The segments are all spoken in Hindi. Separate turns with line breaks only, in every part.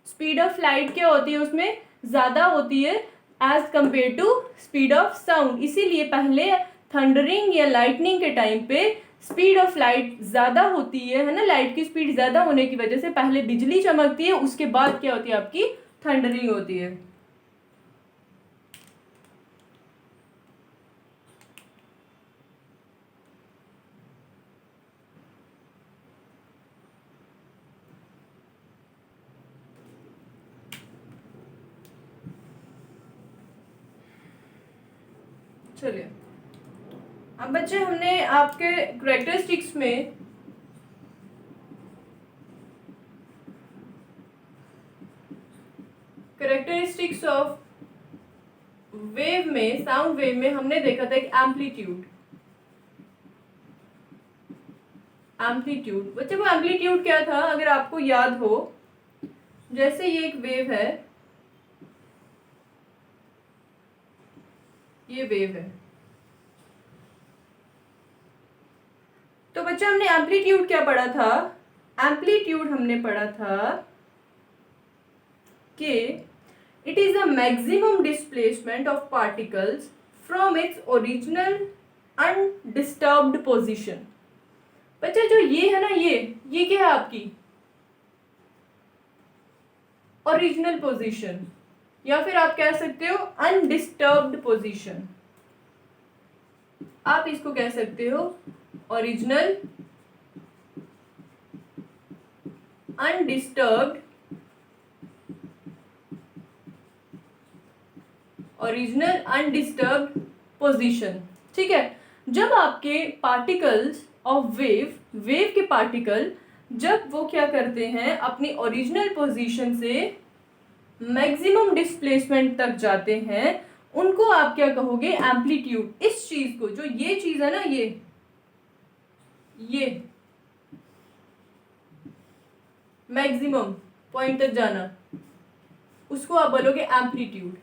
स्पीड ऑफ लाइट क्या होती है उसमें, ज़्यादा होती है as compare to speed of sound. इसीलिए पहले थंडरिंग या लाइटनिंग के टाइम पे स्पीड ऑफ लाइट ज़्यादा होती है ना, लाइट की स्पीड ज़्यादा होने की वजह से पहले बिजली चमकती है, उसके बाद क्या होती है आपकी थंडरिंग होती है। चलिए अब बच्चे हमने आपके कैरेक्टरिस्टिक्स में कैरेक्टरिस्टिक्स ऑफ वेव में, साउंड वेव में हमने देखा था एक एम्पलीट्यूड। एम्पलीट्यूड बच्चे वो एम्पलीट्यूड क्या था अगर आपको याद हो, जैसे ये एक वेव है, ये वेव है, तो बच्चा हमने एम्पलीट्यूड क्या पढ़ा था, एम्पलीट्यूड हमने पढ़ा था कि it is the maximum displacement of particles from its original undisturbed position. बच्चा जो ये है ना, ये क्या है आपकी ओरिजिनल पोजीशन, या फिर आप कह सकते हो अनडिस्टर्ब्ड पोजीशन। आप इसको कह सकते हो original undisturbed, original undisturbed position. ठीक है, जब आपके पार्टिकल्स ऑफ वेव के पार्टिकल जब वो क्या करते हैं अपनी ओरिजिनल पोजीशन से मैक्सिमम डिस्प्लेसमेंट तक जाते हैं, उनको आप क्या कहोगे, एम्पलीट्यूड। इस चीज को, जो ये चीज है ना, ये मैक्सिमम पॉइंट तक जाना, उसको आप बोलोगे amplitude.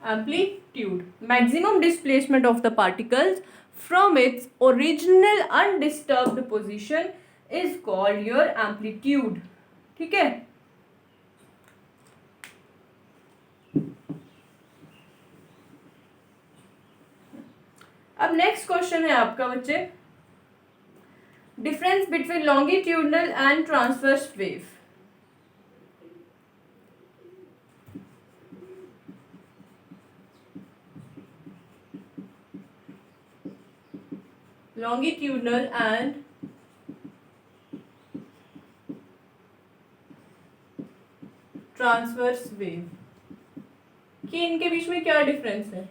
Amplitude, maximum displacement of the particles from its original undisturbed position is called your amplitude। ठीक है, अब नेक्स्ट क्वेश्चन है आपका बच्चे, difference between longitudinal and transverse wave. Longitudinal and transverse wave कि इनके बीच में क्या डिफरेंस है,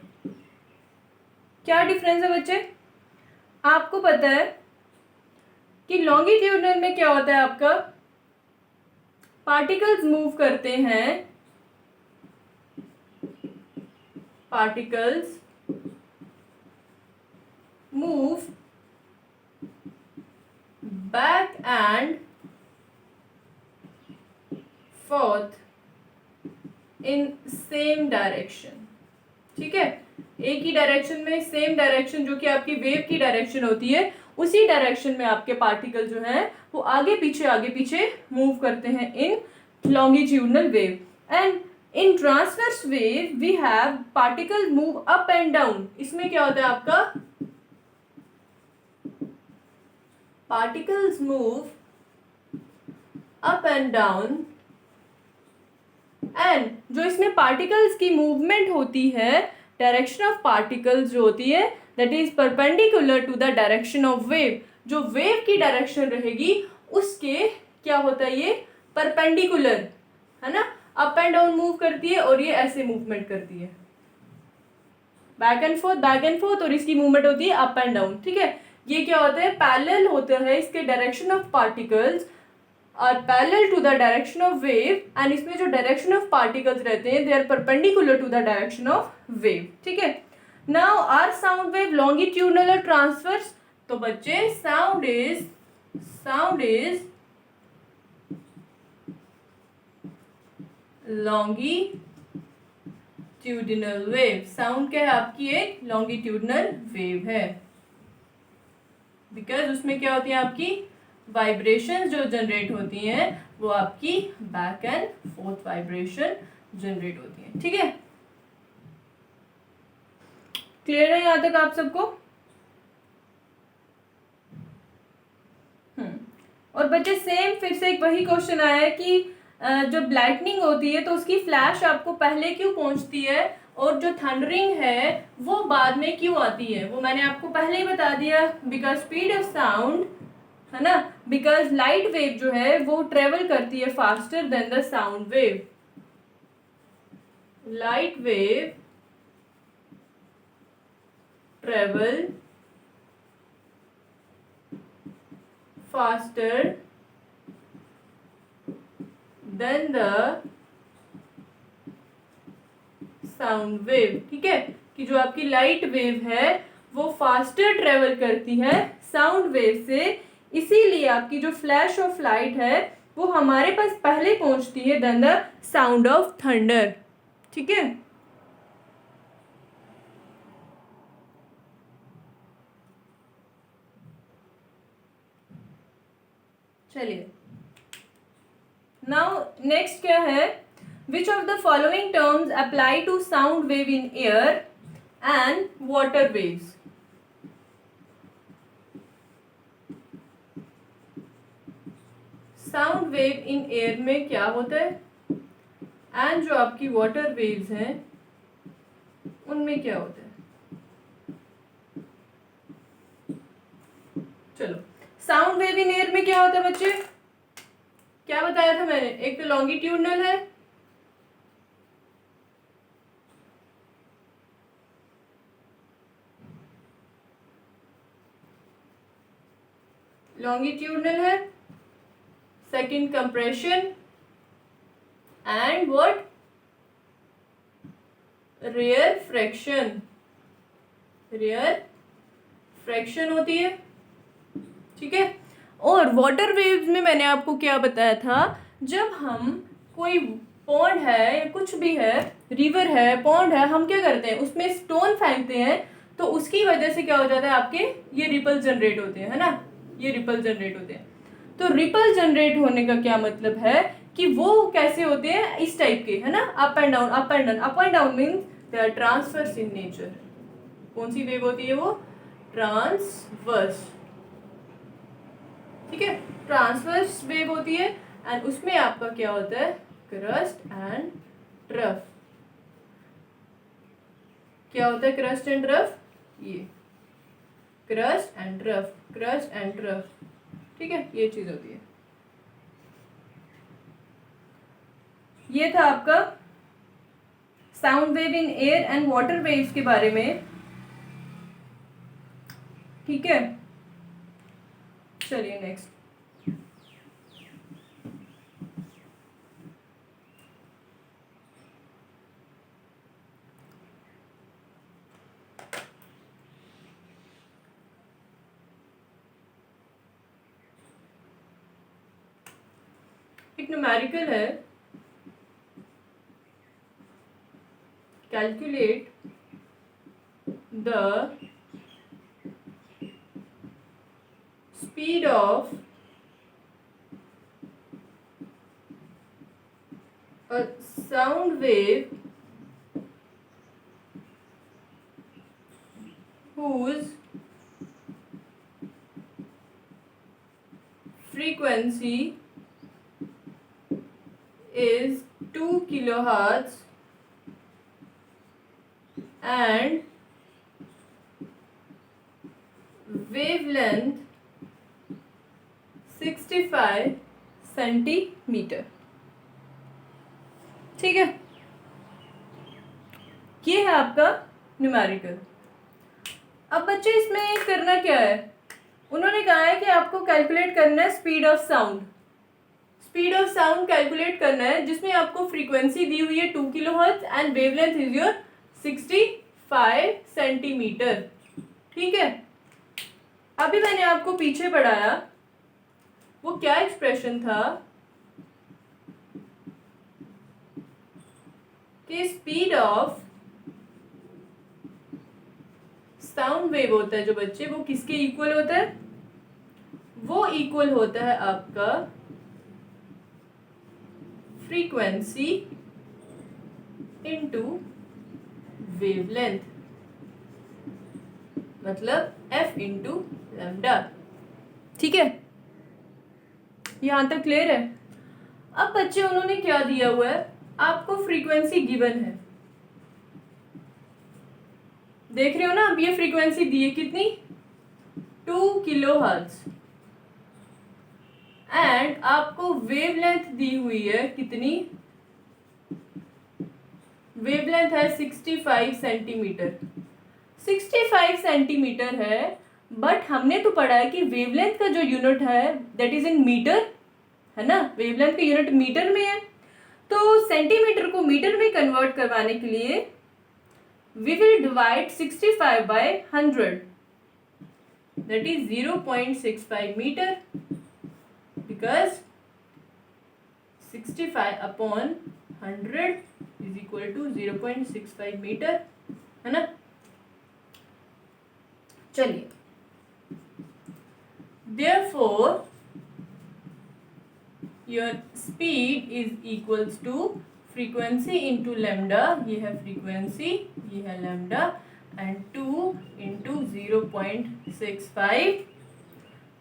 क्या डिफरेंस है बच्चे। आपको पता है कि लॉन्गिट्यूडनल में क्या होता है, आपका पार्टिकल्स मूव करते हैं, particles move back and forth in same direction। ठीक है, एक ही डायरेक्शन में, सेम डायरेक्शन जो कि आपकी वेव की डायरेक्शन होती है, उसी डायरेक्शन में आपके पार्टिकल जो हैं वो आगे पीछे मूव करते हैं in longitudinal wave. And in transverse wave we have particle move up and down. इसमें क्या होता है आपका, particles move up and down, and जो इसमें particles की movement होती है, direction of particles जो होती है that is perpendicular to the direction of wave। जो wave की direction रहेगी उसके क्या होता है, ये perpendicular है ना, up and down move करती है और ये ऐसे movement करती है, बैक एंड फोर्थ, और इसकी मूवमेंट होती है अप एंड डाउन। ठीक है, ये क्या होता है, पैरेलल होता है, इसके direction of particles are parallel to the direction of wave, and इसमें जो डायरेक्शन ऑफ पार्टिकल्स रहते हैं they are perpendicular to the direction of wave. ठीक है, now are sound wave longitudinal और ट्रांसवर्स। तो बच्चे sound is longitudinal wave. Sound क्या है आपकी, एक लॉन्गिट्यूडनल वेव है, बिकॉज उसमें क्या होती है आपकी वाइब्रेशन जो जनरेट होती हैं वो आपकी back and fourth vibration generate होती हैं। ठीक है, क्लियर है यहाँ तक आप सबको? और बच्चे सेम फिर से एक वही क्वेश्चन आया है कि जब लाइटनिंग होती है तो उसकी फ्लैश आपको पहले क्यों पहुंचती है और जो थंडरिंग है वो बाद में क्यों आती है। वो मैंने आपको पहले ही बता दिया, बिकॉज स्पीड ऑफ साउंड, है ना, बिकॉज लाइट वेव जो है वो ट्रेवल करती है faster than the sound wave. Light wave travel faster than the sound wave। ठीक है, कि जो आपकी लाइट वेव है वो फास्टर ट्रेवल करती है साउंड वेव से, इसीलिए आपकी जो फ्लैश ऑफ लाइट है वो हमारे पास पहले पहुंचती है then the sound of thunder. ठीक है, चलिए नाउ नेक्स्ट क्या है, which of the following terms apply to sound wave in air and water waves. Sound wave in air में क्या होता है एंड जो आपकी वाटर वेव्स हैं उनमें क्या होता है। चलो, साउंड वेव इन एयर में क्या होता है बच्चे, क्या बताया था मैंने, एक तो लॉन्गिट्यूडनल है, second compression and what, rarefaction होती है। ठीक है, और वाटर वेव्स में मैंने आपको क्या बताया था, जब हम कोई पॉन्ड है या कुछ भी है, रिवर है, पॉन्ड है, हम क्या करते हैं उसमें स्टोन फेंकते हैं तो उसकी वजह से क्या हो जाता है, आपके ये रिपल जनरेट होते हैं, है ना, ये रिपल जनरेट होते हैं। तो रिपल जनरेट होने का क्या मतलब है कि वो कैसे होते हैं, इस टाइप के, है ना, up and down, up and down. Up and down means they are transverse in nature. कौन सी वेव होती है वो, ट्रांसवर्स। ठीक है, ट्रांसवर्स वेव होती है एंड उसमें आपका क्या होता है, क्रस्ट एंड ट्रफ। क्या होता है क्रस्ट एंड ट्रफ, ये क्रस्ट एंड ट्रफ। ठीक है, ये चीज होती है। ये था आपका sound wave in air and water waves के बारे में। ठीक है, चलिए नेक्स्ट, एक न्यूमेरिकल है, calculate the speed of a sound wave whose frequency is 2 kilohertz and wavelength 65 centimetre. ठीक है, ये है आपका न्यूमेरिकल। अब बच्चे इसमें करना क्या है, उन्होंने कहा है कि आपको कैलकुलेट करना है speed of sound. Speed of sound calculate करना है जिसमें आपको फ्रीक्वेंसी दी हुई है 2 kilohertz and wavelength is your 65 centimetre. ठीक है, अभी मैंने आपको पीछे पढ़ाया वो क्या एक्सप्रेशन था कि स्पीड ऑफ साउंड वेव होता है जो बच्चे, वो किसके इक्वल होता है, वो इक्वल होता है आपका फ्रीक्वेंसी इनटू वेवलेंथ, मतलब f इंटू लैम्डा। ठीक है, यहां तक क्लियर है? अब बच्चे उन्होंने क्या दिया हुआ है, आपको फ्रीक्वेंसी गिवन है, देख रहे हो ना, अब ये फ्रीक्वेंसी दी है कितनी, 2 किलोहर्ट्ज, एंड आपको वेवलेंथ दी हुई है कितनी, वेवलेंथ है 65 सेंटीमीटर। 65 सेंटीमीटर है, बट हमने तो पढ़ा है कि वेवलेंथ का जो यूनिट है दैट इज इन मीटर, है ना, वेवलेंथ का यूनिट मीटर में है। तो सेंटीमीटर को मीटर में कन्वर्ट करवाने के लिए we will divide 65 by 100, that is 0.65 metre, because 65 upon 100 is equal to 0.65 metre, है ना। चलिए, therefore your speed is equals to frequency into lambda, ये है frequency, ये है lambda, and 2 into 0.65,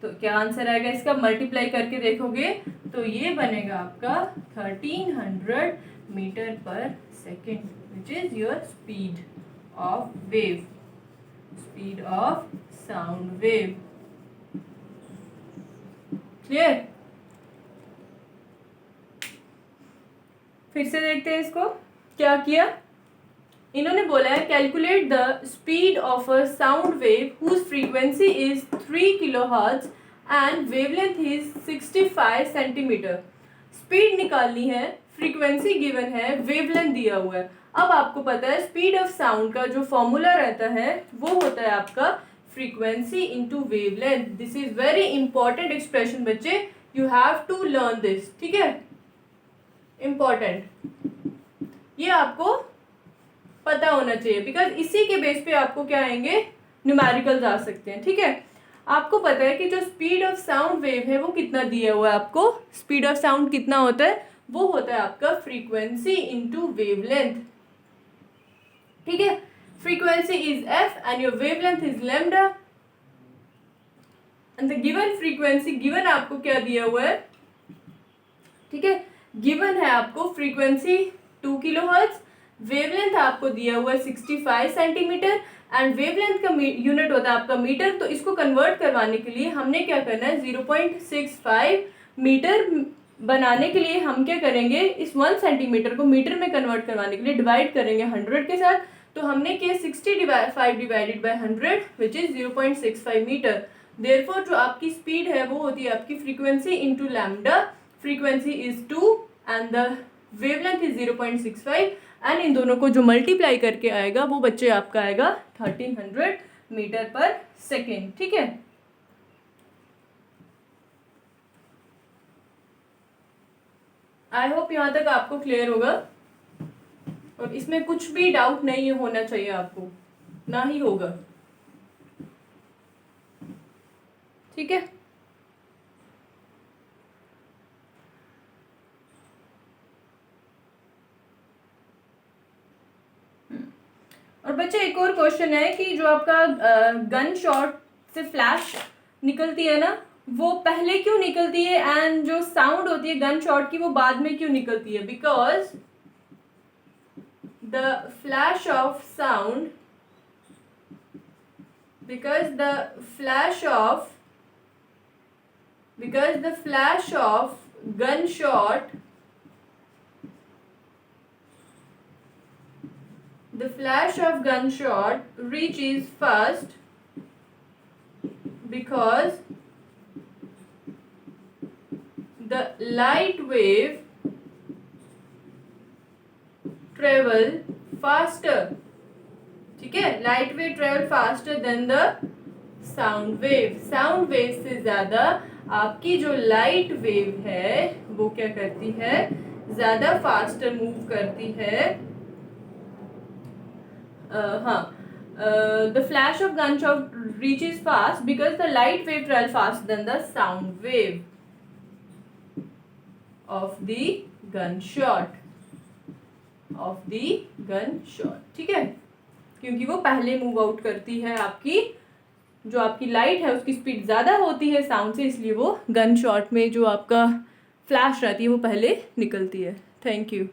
तो क्या आंसर आएगा इसका, मल्टीप्लाई करके देखोगे तो ये बनेगा आपका 1300 मीटर पर second, which is your speed of wave, speed of sound wave. Clear? फिर से देखते हैं इसको, क्या किया इन्होंने, बोला है calculate the speed of a sound wave whose frequency is 3 kilohertz and wavelength is 65 centimetre. Speed निकालनी है, फ्रीक्वेंसी गिवन है, वेवलेंथ दिया हुआ है। अब आपको पता है स्पीड ऑफ साउंड का जो फॉर्मूला रहता है वो होता है आपका frequency into wavelength. This is very important expression बच्चे, you have to learn this, ठीक है, इंपॉर्टेंट, ये आपको पता होना चाहिए, बिकॉज इसी के बेस पे आपको क्या आएंगे, न्यूमेरिकल्स आ सकते हैं। ठीक है, आपको पता है कि जो स्पीड ऑफ साउंड वेव है वो कितना दिया हुआ है आपको, स्पीड ऑफ साउंड कितना होता है, वो होता है आपका फ्रीक्वेंसी इंटू वेवलेंथ। ठीक है, frequency is F and your wavelength is lambda, and the given frequency, given आपको क्या दिया हुआ है, ठीक है, गिवन है आपको फ्रीक्वेंसी 2 किलोहर्ट्ज, वेवलेंथ आपको दिया हुआ है 65 सेंटीमीटर, एंड वेवलेंथ का यूनिट होता है आपका मीटर। तो इसको कन्वर्ट करवाने के लिए हमने क्या करना है, 0.65 मीटर बनाने के लिए हम क्या करेंगे, इस 1 सेंटीमीटर को मीटर में कन्वर्ट करवाने के लिए डिवाइड करेंगे 100 के साथ। तो हमने किया 65 divided by 100 which is 0.65 metre. Therefore जो आपकी स्पीड है वो होती है आपकी frequency into lambda, frequency is 2 and the wavelength is 0.65, and इन दोनों को जो मल्टीप्लाई करके आएगा वो बच्चे आपका आएगा 1300 मीटर पर सेकेंड। ठीक है, आई होप यहाँ तक आपको क्लियर होगा, और इसमें कुछ भी डाउट नहीं होना चाहिए आपको, ना ही होगा। ठीक है, और बच्चे एक और क्वेश्चन है कि जो आपका गन शॉट से फ्लैश निकलती है ना, वो पहले क्यों निकलती है, एंड जो साउंड होती है गन शॉट की वो बाद में क्यों निकलती है, because the flash of sound, because the flash of gunshot, the flash of gunshot reaches first because the light wave travel faster। ठीक है, light wave travel faster than the sound wave. Sound wave से ज्यादा आपकी जो लाइट वेव है वो क्या करती है, ज्यादा फास्टर मूव करती है। हाँ, the flash of gunshot reaches fast because the light wave travels faster than the sound wave of the gunshot. ठीक है, क्योंकि वो पहले मूव आउट करती है, आपकी जो आपकी लाइट है उसकी स्पीड ज़्यादा होती है साउंड से, इसलिए वो गन शॉट में जो आपका फ्लैश रहती है वो पहले निकलती है. Thank you.